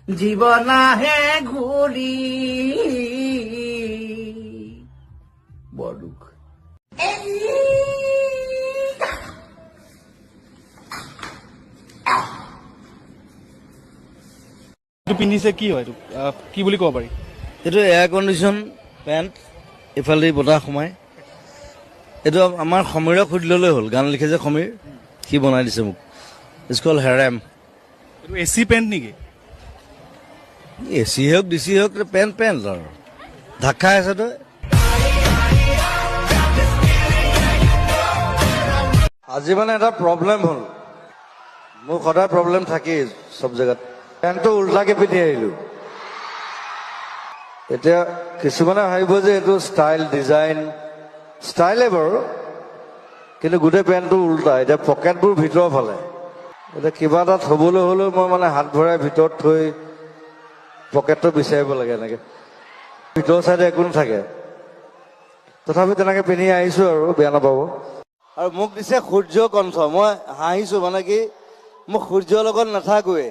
জীৱন আহে ঘূৰি বৰ দুখ পিন্ধিছে কি হয় কি বুলি ক'ব পাৰি এইটো এয়াৰ কণ্ডিশ্যন পেণ্ট ইফালে বতাহ সোমায় এইটো আমাৰ সমীৰক সুধি ল'লে হ'ল গান লিখে যে সমীৰ সি বনাই দিছে মোক স্কুল হেৰেম এইটো এ চি পেণ্ট নেকি এ চি হওক ডি চি হওক পেণ্ট আৰু ঢাক খাই আছে তই আজি মানে এটা প্ৰব্লেম হ'ল মোৰ সদায় প্ৰব্লেম থাকেই চব জেগাত পেণ্টটো উল্টাকে পিন্ধি আহিলোঁ এতিয়া কিছুমানে ভাবিব যে এইটো ষ্টাইল ডিজাইন ষ্টাইলে বাৰু কিন্তু গোটেই পেণ্টটো উল্টা এতিয়া পকেটবোৰ ভিতৰৰ ফালে এতিয়া কিবা এটা থ'বলৈ হ'লেও মই মানে হাত ভৰাই ভিতৰত থৈ পকেটটো বিচাৰিব লাগে এনেকৈ ভিতৰৰ চাইডে একো নাথাকে তথাপি তেনেকৈ পিন্ধি আহিছোঁ আৰু বেয়া নাপাব আৰু মোক দিছে সূৰ্য কণ্ঠ মই হাঁহিছোঁ মানে কি মই সূৰ্যৰ লগত নাথাকোৱে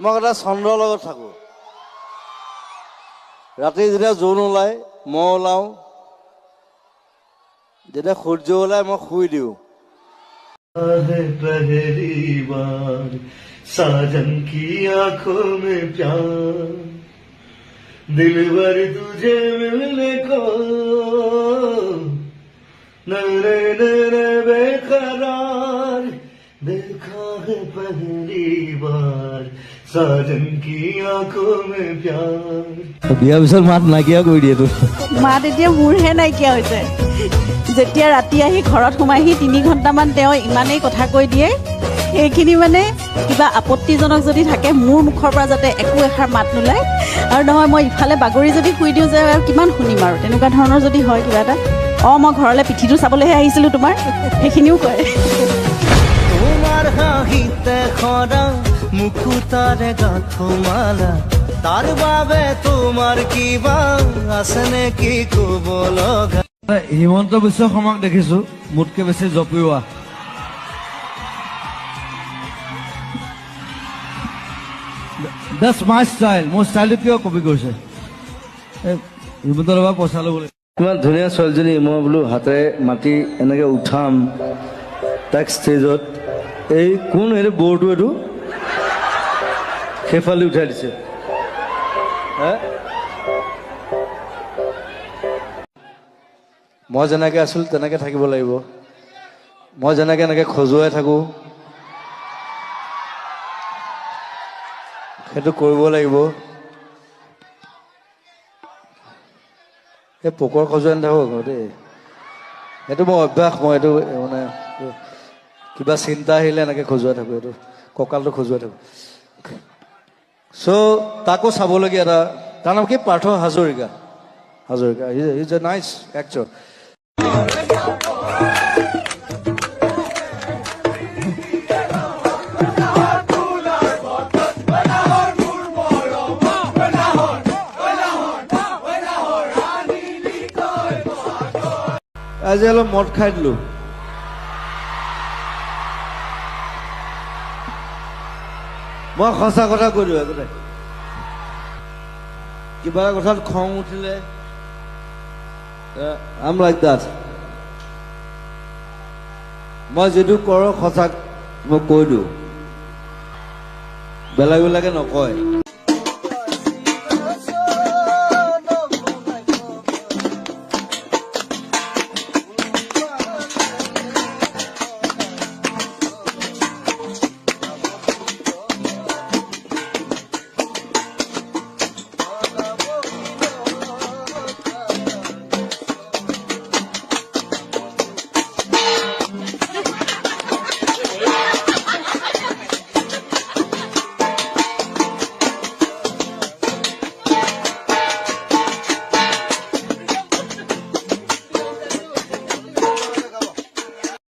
মই এটা চন্দ্ৰৰ লগত থাকোঁ ৰাতি যেতিয়া জোন ওলায় মই ওলাওঁ যেতিয়া সূৰ্য ওলায় মই শুই দিওঁ पहली बार साजन की आंखों में प्यार दिल भर तुझे मिलने को नरे नरे बेकरार देखा है पहली बार साजन की आंखों में प्यार বিয়াৰ পিছত মাত নাইকিয়া কৰি দিয়ে তোৰ মাত এতিয়া মোৰহে নাইকিয়া হৈছে যেতিয়া ৰাতি আহি ঘৰত সোমাইহি 3 ঘণ্টামান তেওঁ ইমানেই কথা কৈ দিয়ে সেইখিনি মানে কিবা আপত্তিজনক যদি থাকে মোৰ মুখৰ পৰা যাতে একো এষাৰ মাত নোলায় আৰু নহয় মই ইফালে বাগৰি যদি শুই দিওঁ যে কিমান শুনিম আৰু তেনেকুৱা ধৰণৰ যদি হয় কিবা এটা মই ঘৰলৈ পিঠিটো চাবলৈহে আহিছিলোঁ তোমাৰ সেইখিনিও কয় তোমাৰ হাঁহিতে খৰা মুকুতাৰে গাথমালা তাৰ বাবে তোমাৰ কিবা আছে নেকি কব লগা হিমন্ত বিশ্ব শৰ্মাক দেখিছোঁ মোতকৈ বেছি জপিওৱা That's my style. মোৰ ষ্টাইলটো কিয় কপি কৰিছে হিমন্তৰ পৰা পইচা ল'বলৈ কিমান ধুনীয়া ছোৱালীজনী মই বোলো হাতেৰে মাতি এনেকৈ উঠাম তাক ষ্টেজত এই কোন এইটো বৰটো এইটো সেইফালে উঠাই দিছে মই যেনেকৈ আছিলোঁ তেনেকৈ থাকিব লাগিব মই যেনেকৈ এনেকৈ খজুৱাই থাকোঁ সেইটো কৰিব লাগিব এই পোকৰ খজুৱাই নাথাকোঁ দেই সেইটো মই অভ্যাস মই এইটো মানে কিবা চিন্তা আহিলে এনেকৈ খজুৱাই থাকোঁ এইটো কঁকালটো খজুৱাই থাকোঁ চ' তাকো চাবলগীয়া এটা তাৰ নাম কি Partha Hazarika is a nice actor আজি অলপ মদ খাই দিলোঁ মই সঁচা কথা কৈ দিওঁ একোটাই কিবা এটা কথাত খং উঠিলে I'm like that মই যিটো কৰোঁ সঁচাক মই কৈ দিওঁ বেলেগে নকয়